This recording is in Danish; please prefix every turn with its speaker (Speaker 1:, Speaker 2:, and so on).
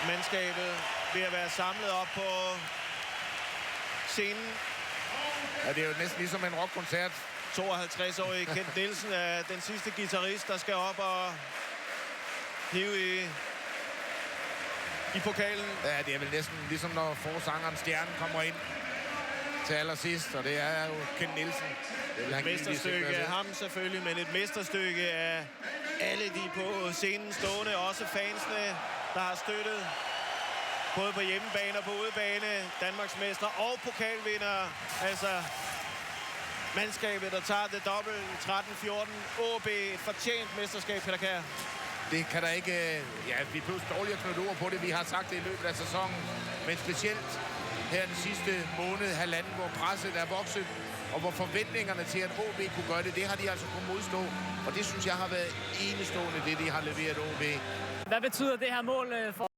Speaker 1: Mandskabet ved at være samlet op på scenen.
Speaker 2: Ja, det er jo næsten ligesom en rockkoncert.
Speaker 1: 52-årige Kent Nielsen er den sidste guitarist, der skal op og hive i pokalen.
Speaker 2: Ja, det er vel næsten ligesom når forsangeren Stjernen kommer ind til allersidst, og det er jo Kent Nielsen.
Speaker 1: Et mesterstykke af ham selvfølgelig, men et mesterstykke af alle de på scenen stående, også fansene, der har støttet både på hjemmebane og på udebane, Danmarksmestre og pokalvinder. Altså mandskabet, der tager det dobbelt 13-14. OB, et fortjent mesterskab, Peter Kjær.
Speaker 2: Det kan der ikke... Ja, vi behøver dårligt at knytte ord på det. Vi har sagt det i løbet af sæsonen. Men specielt her den sidste måned, halvanden, hvor presset er vokset, og hvor forventningerne til, at OB kunne gøre det, det har de altså kunnet modstå. Og det synes jeg har været enestående, det de har leveret OB.
Speaker 3: Hvad betyder det her mål for